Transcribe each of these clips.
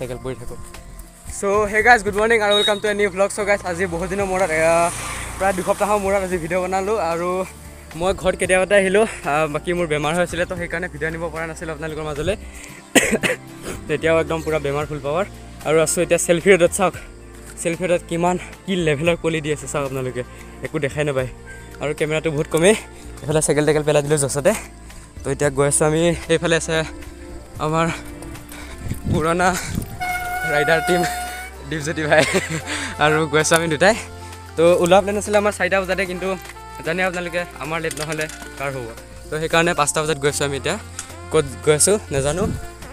cycle পৰি থাকোঁ so hey guys good morning আৰু welcome to a new vlog so guys আজি বহুত দিনৰ মূৰত প্ৰায় 2 সপ্তাহৰ মূৰত আজি ভিডিঅ' বনালোঁ আৰু মই ঘৰত কেতিয়াবাতে আহিলোঁ বাকী মোৰ বেমাৰ হৈ আছিলে তো সেইকাৰণে ভিডিঅ' আনিব পৰা নাছিলোঁ আপোনালোকৰ মাজলৈ তেতিয়াও একদম পূৰা বেমাৰ ফুল পাৱাৰ আৰু আছোঁ এতিয়া চেল্ফি ৰোডত চাওক চেল্ফি ৰোডত কিমান কি লেভেলৰ কোৱালিটি আছে চাওক আপোনালোকে একো দেখাই নাপায় আৰু কেমেৰাটো বহুত কমেই এইফালে চাইকেল টাইকেল পেলাই দিলোঁ যচতে তো এতিয়া গৈ আছোঁ আমি এইফালে আছে আমাৰ পুৰণা ৰাইডাৰ টিম দীপজ্যোতি ভাই আৰু গৈ আছোঁ আমি দুটাই তো ওলোৱা প্লেন আছিলে আমাৰ 4টা বজাতে কিন্তু জানে আপোনালোকে আমাৰ লেট নহ'লে কাৰ হ'ব তো সেইকাৰণে 5টা বজাত গৈ আছোঁ আমি এতিয়া ক'ত গৈ আছোঁ নাজানো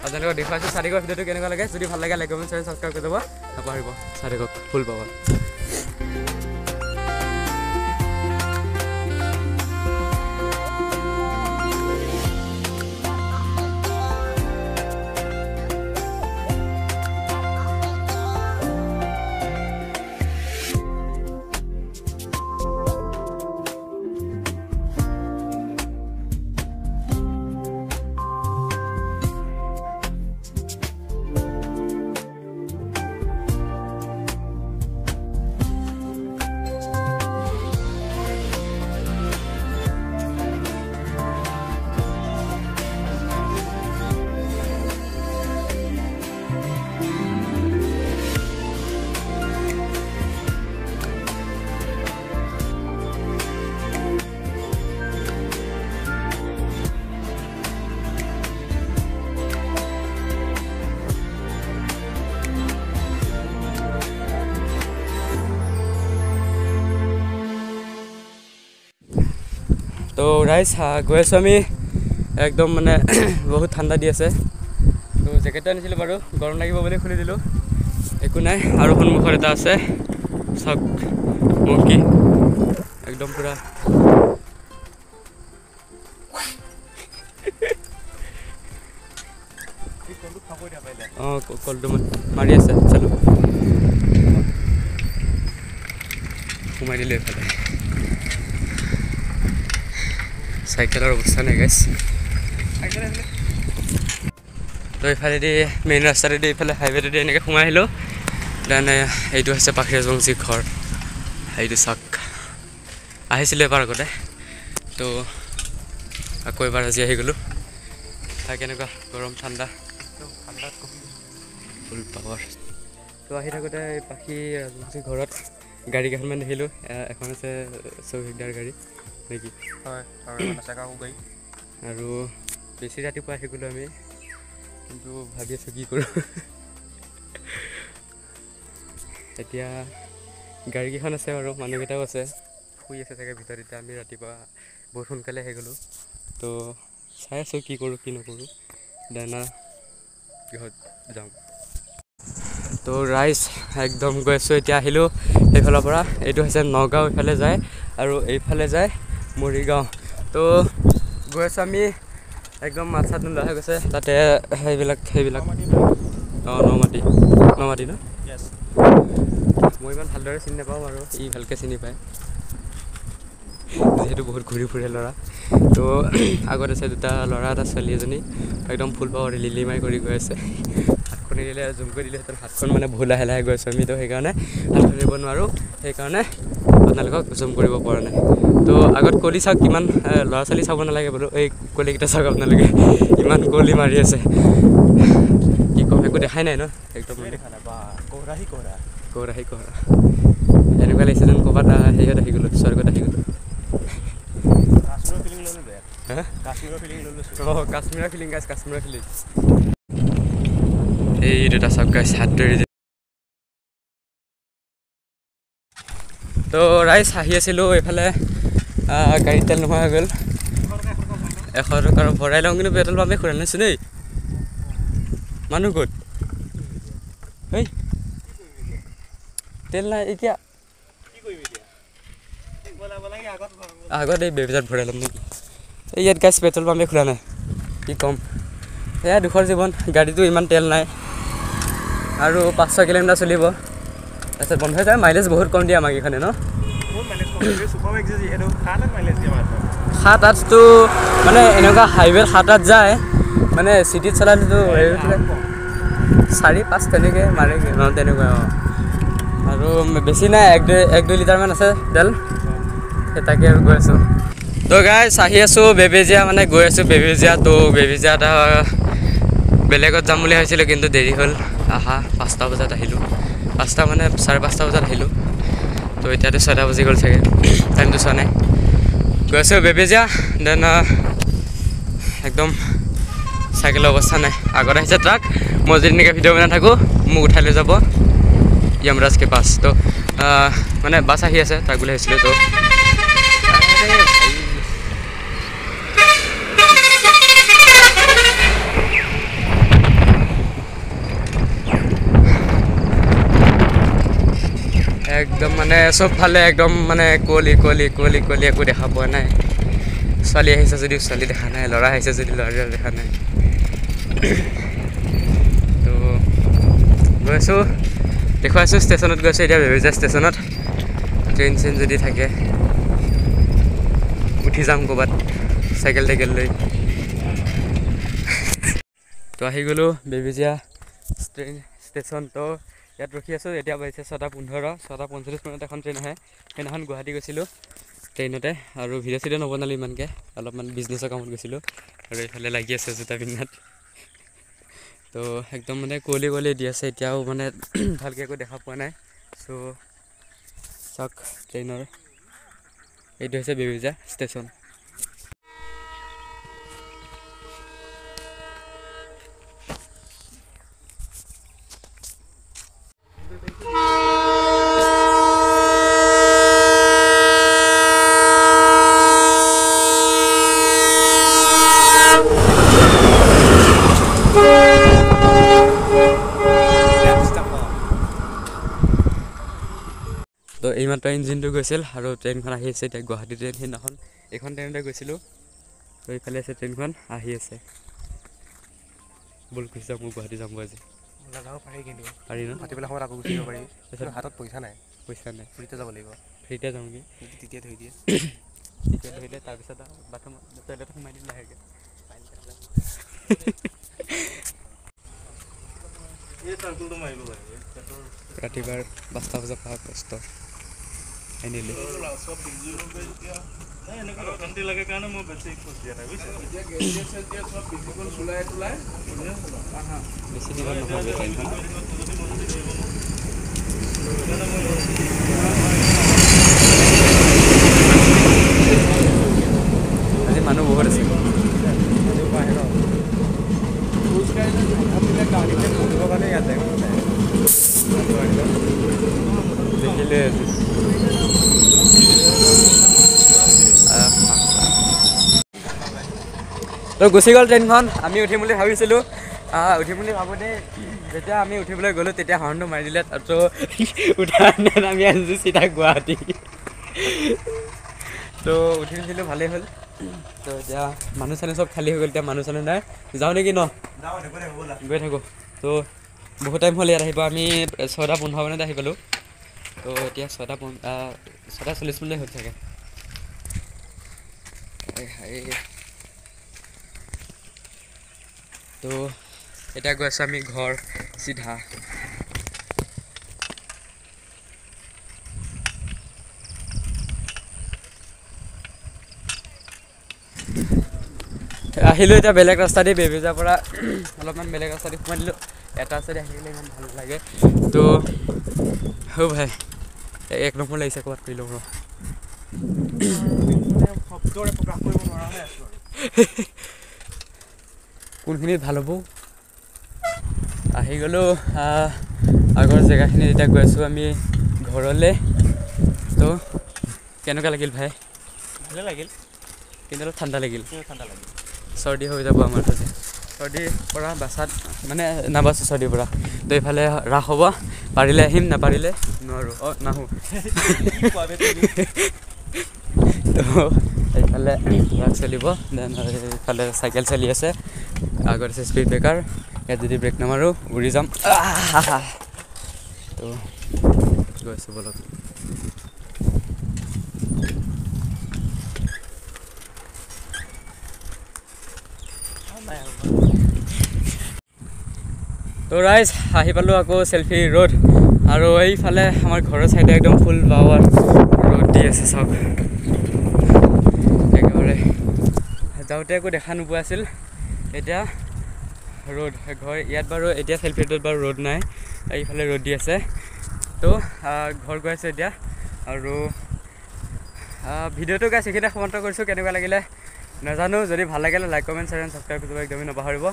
আপোনালোকক দেখুৱাইছোঁ চাৰিগৰ ভিডিঅ'টো কেনেকুৱা লাগে যদি ভাল লাগে লাইক কমেণ্ট শ্বেয়াৰ ছাবস্ক্ৰাইব কৰি দিব নাপাহৰিব চাৰিগক ফুল পাব তো ৰাইজ গৈ আছোঁ আমি একদম মানে বহুত ঠাণ্ডা দি আছে তো জেকেটটো আনিছিলোঁ বাৰু গৰম লাগিব বুলি খুলি দিলোঁ একো নাই আৰু সন্মুখত এটা আছে চাওক মংকি একদম পূৰা অঁ কলটো মাৰি আছে চালোঁ সোমাই দিলোঁ এইফালে চাইকেলৰ অৱস্থা নাই গাইছ তো এইফালেদি মেইন ৰাস্তাটোদি এইফালে হাইৱেটোদি এনেকৈ সোমাই আহিলোঁ দেন এইটো হৈছে পাখি ৰাজবংশীৰ ঘৰ এইটো চাওক আহিছিলোঁ এবাৰ আগতে তো আকৌ এবাৰ আজি আহি গ'লোঁ ঠাই কেনেকুৱা গৰম ঠাণ্ডা ঠাণ্ডাত ফুল পাৱাৰ তো আহি থাকোঁতে পাখি ৰাজবংশীৰ ঘৰত গাড়ী কেইখনমান দেখিলোঁ এখন আছে চৌহিকদাৰ গাড়ী নেকি হয় আৰু বেছি ৰাতিপুৱা আহি গ'লোঁ আমি কিন্তু ভাবি আছোঁ কি কৰোঁ এতিয়া গাড়ীকেইখন আছে বাৰু মানুহকেইটাও আছে শুই আছে চাগে ভিতৰত এতিয়া আমি ৰাতিপুৱা বহুত সোনকালে আহি গ'লোঁ তো চাই আছোঁ কি কৰোঁ কি নকৰোঁ দানা কিহত যাওঁ তো ৰাইজ একদম গৈ আছোঁ এতিয়া আহিলোঁ এইফালৰ পৰা এইটো হৈছে নগাঁও এইফালে যায় আৰু এইফালে যায় মৰিগাঁও তো গৈ আছোঁ আমি একদম মাত চাত নোলোৱা হৈ গৈছে তাতে সেইবিলাক অঁ নমাটি ন মই ইমান ভালদৰে চিনি নাপাওঁ বাৰু ই ভালকৈ চিনি পায় যিহেতু বহুত ঘূৰি ফুৰে ল'ৰা তো আগত আছে দুটা ল'ৰা এটা ছোৱালী এজনী একদম ফুল পাৱাৰ লিলিমাই কৰি গৈ আছে হাতখন দিলে জুম কৰি দিলেহেঁতেন হাতখন মানে ভুল লাহে লাহে গৈ আছোঁ আমি তো সেইকাৰণে হাতখন দিব নোৱাৰোঁ সেইকাৰণে আপোনালোকক জুম কৰিব পৰা নাই তো আগত কলি চাওক কিমান ল'ৰা ছোৱালী চাব নালাগে বোলো এই কলিকেইটা চাওক আপোনালোকে ইমান কলি মাৰি আছে কি ক'ম একো দেখাই নাই ন একদম কহৰাহি এনেকুৱা লাগিছে যেন ক'ৰবাত হেৰিয়ত আহি গ'লোঁ স্বৰ্গত আহি গ'লোঁ কাশ্মীৰৰ ফিলিং গাইছ কাশ্মীৰৰ ফিলিং এই দুটা চাওক গাইছ হাত ধৰি তো ৰাইজ আহি আছিলোঁ এইফালে গাড়ীত তেল নোহোৱা হৈ গ'ল 100 টকাৰ ভৰাই লওঁ কিন্তু পেট্ৰল পাম্পে খোলা নাইছোঁ দেই মানুহ ক'ত এই তেল নাই এতিয়া আগত এই বেবিজাত ভৰাই ল'ম নেকি এই ইয়াত গাইছ পেট্ৰল পাম্পে খোলা নাই কি ক'ম এয়া দুখৰ জীৱন গাড়ীটো ইমান তেল নাই আৰু 500 কিলোমিটাৰ চলিব তাৰপিছত বন্ধ হৈ যায় মাইলেজ বহুত কম দিয়ে আমাক এইখনে ন 7-8টো মানে এনেকুৱা হাইৱে 7-8 যায় মানে চিটিত চলালেতো 4-5 তেনেকৈ মাৰে তেনেকুৱা আৰু বেছি নাই 1-2 লিটাৰমান আছে তেল সেই তাকে আৰু গৈ আছোঁ তো গাইছ আহি আছোঁ বেবেজীয়া মানে গৈ আছোঁ বেবেজীয়া তো বেবেজীয়া এটা বেলেগত যাম বুলি ভাবিছিলোঁ কিন্তু দেৰি হ'ল আহা 5টা বজাত আহিলোঁ 5টা মানে 5:30 বজাত আহিলোঁ তো এতিয়াতো 6টা বাজি গ'ল চাগে টাইমটো চোৱা নাই গৈ আছোঁ বেবেজীয়া দেন একদম চাইকেলৰ অৱস্থা নাই আগত আহিছে ট্ৰাক মই যদি এনেকৈ ভিডিঅ' বনাই থাকোঁ মোক উঠাই লৈ যাব यमराज के पास तो মানে বাছ আহি আছে তাক বুলি ভাবিছিলোঁ তো একদম মানে চবফালে একদম মানে কুঁৱলী একো দেখা পোৱা নাই ছোৱালী আহিছে যদিও ছোৱালী দেখা নাই ল'ৰা আহিছে যদি ল'ৰা দেখা নাই তো গৈ আছোঁ দেখুৱাইছোঁ ষ্টেচনত গৈছোঁ এতিয়া বেবেজীয়া ষ্টেচনত ট্ৰেইন চেইন যদি থাকে উঠি যাম ক'ৰবাত চাইকেল লৈ তো আহি গ'লোঁ বেবেজীয়া ট্ৰেইন ষ্টেচন তো ইয়াত ৰখি আছোঁ এতিয়া বাজিছে 6:15 6:45 মানত এখন ট্ৰেইন আহে সেইদিনাখন গুৱাহাটী গৈছিলোঁ ট্ৰেইনতে আৰু ভিডিঅ' নবনালোঁ ইমানকৈ অলপমান বিজনেছৰ কামত গৈছিলোঁ আৰু এইফালে লাগি আছে জোতা পিন্ধাত তো একদম মানে কুঁৱলী দি আছে এতিয়াও মানে ভালকৈ একো দেখা পোৱা নাই চ' চাওক ট্ৰেইনৰ এইটো হৈছে বেবেজীয়া ষ্টেচন তো এইমাত্ৰ ইঞ্জিনটো গৈছিল আৰু ট্ৰেইনখন আহি আছে এতিয়া গুৱাহাটী ট্ৰেইন সেইদিনাখন এইখন ট্ৰেইনতে গৈছিলোঁ তো এইফালে আছে ট্ৰেইনখন আহি আছে ব'ল গুচি যাওঁ মই গুৱাহাটী যাম আজি যাব পাৰি কিন্তু পাৰি ন ভাটি পেলাই সময়ত আকৌ গুচি যাব পাৰি হাতত পইচা নাই ফ্ৰীতে যাব লাগিব ফ্ৰীতে যাওঁগৈ তেতিয়া ধৰি দিয়ে তেতিয়া ধৰিলে তাৰপিছত বাথৰুম টয়লেটত সোমাই দিম লাহেকৈ ৰাতিপুৱাৰ 5টা বজাত পোৱা কষ্ট আনিলে অশান্তি লাগে কাৰণে মই বেছি খোজ দিয়া নাই বুজিছে বেছি দীঘল নহয় ট্ৰেইনখন আজি মানুহ বহুত আছে দেখিলে তো গুচি গ'ল ট্ৰেইনখন আমি উঠিম বুলি ভাবিছিলোঁ উঠিম বুলি ভাবোঁতে যেতিয়া আমি উঠিবলৈ গ'লোঁ তেতিয়া হৰ্ণটো মাৰি দিলে তাৰপিছত উঠাৰ আমি আনিছোঁ চিধা গুৱাহাটী তো উঠি দিছিলোঁ ভালেই হ'ল তো এতিয়া মানুহ চানুহ চব খালী হৈ গ'ল এতিয়া মানুহ চানুহ নাই যাওঁ নেকি ন গৈ থাকোঁ তো বহুত টাইম হ'ল ইয়াত আহিব আমি 6:15 মানত আহি পালোঁ তো এতিয়া 6:40 মানলৈ হ'ল চাগে তো এতিয়া গৈ আছোঁ আমি ঘৰ চিধা আহিলোঁ এতিয়া বেলেগ ৰাস্তা দি বেবেজীয়াৰ পৰা অলপমান বেলেগ ৰাস্তা দি সোমাই দিলোঁ এটা ৰাস্তা দি আহিলে ইমান ভাল লাগে তো ভাই 1 নম্বৰ লাগিছে ক'ৰবাত কৰি লওঁ শব্দৰে প্ৰকাশ কৰিব নোৱাৰা হৈ আছোঁ কোনখিনিত ভাল হ'ব আহি গ'লোঁ আগৰ জেগাখিনিত এতিয়া গৈ আছোঁ আমি ঘৰলৈ তো কেনেকুৱা লাগিল ভাই ভালে লাগিল কিন্তু অলপ ঠাণ্ডা লাগিল ঠাণ্ডা লাগিল চৰ্দি হৈ যাব আমাৰ তাতে চৰ্দিৰ পৰা বাচাত মানে নাবাচোঁ চৰ্দিৰ পৰা তো এইফালে ৰাস হ'ব পাৰিলে আহিম নাপাৰিলে নোৱাৰোঁ নাহোঁ তো এইফালে ৰাস চলিব দেন এইফালে চাইকেল চলি আছে আগত আছে স্পীড ব্ৰেকাৰ ইয়াত যদি ব্ৰেক নামাৰোঁ উৰি যাম তো গৈ আছোঁ বলক তো ৰাইজ আহি পালোঁ আকৌ চেল্ফি ৰোড আৰু এইফালে আমাৰ ঘৰৰ চাইডে একদম ফুল বাৱাৰ ৰ'দ দি আছে চাওক একেবাৰে যাওঁতে একো দেখা নোপোৱা আছিল এতিয়া ৰ'দ ঘৰ ইয়াত বাৰু এতিয়া চেল্ফি ৰোডত বাৰু ৰ'দ নাই এইফালে ৰ'দ দি আছে তো ঘৰ গৈ আছোঁ এতিয়া আৰু ভিডিঅ'টো গাইছ এইখিনিতে সমাপ্ত কৰিছোঁ কেনেকুৱা লাগিলে নাজানো যদি ভাল লাগিলে like comment share and subscribe কৰিব একদমেই নাপাহৰিব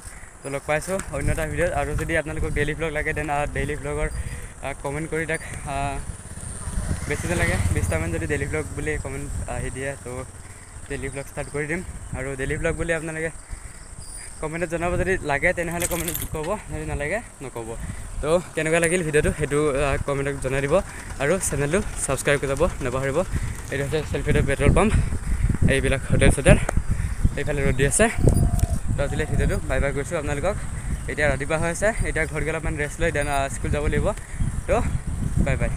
তো লগ পাইছোঁ অন্য এটা ভিডিঅ'ত আৰু যদি আপোনালোকক ডেইলি ভ্লগ লাগে দেন ডেইলি ভ্লগৰ কমেণ্ট কৰি তাক বেছি নালাগে 20টামান যদি ডেইলি ভ্লগ বুলি কমেণ্ট আহি দিয়ে তো ডেইলি ভ্লগ ষ্টাৰ্ট কৰি দিম আৰু ডেইলি ভ্লগ বুলি আপোনালোকে কমেণ্টত জনাব যদি লাগে তেনেহ'লে কমেণ্টত ক'ব যদি নালাগে নক'ব তো কেনেকুৱা লাগিল ভিডিঅ'টো সেইটো কমেণ্টত জনাই দিব আৰু চেনেলটো ছাবস্ক্ৰাইব কৰি যাব নাপাহৰিব এইটো হৈছে চেল্ফি ৰোড পেট্ৰল পাম্প এইবিলাক হোটেল চোটেল এইফালে ৰ'দ দি আছে তো আজিলৈ ভিডিঅ'টো বাই বাই কৰিছোঁ আপোনালোকক এতিয়া ৰাতিপুৱা হৈ আছে এতিয়া ঘৰত গ'লে অকণমান ৰেষ্ট লৈ দেন স্কুল যাব লাগিব তো বাই বাই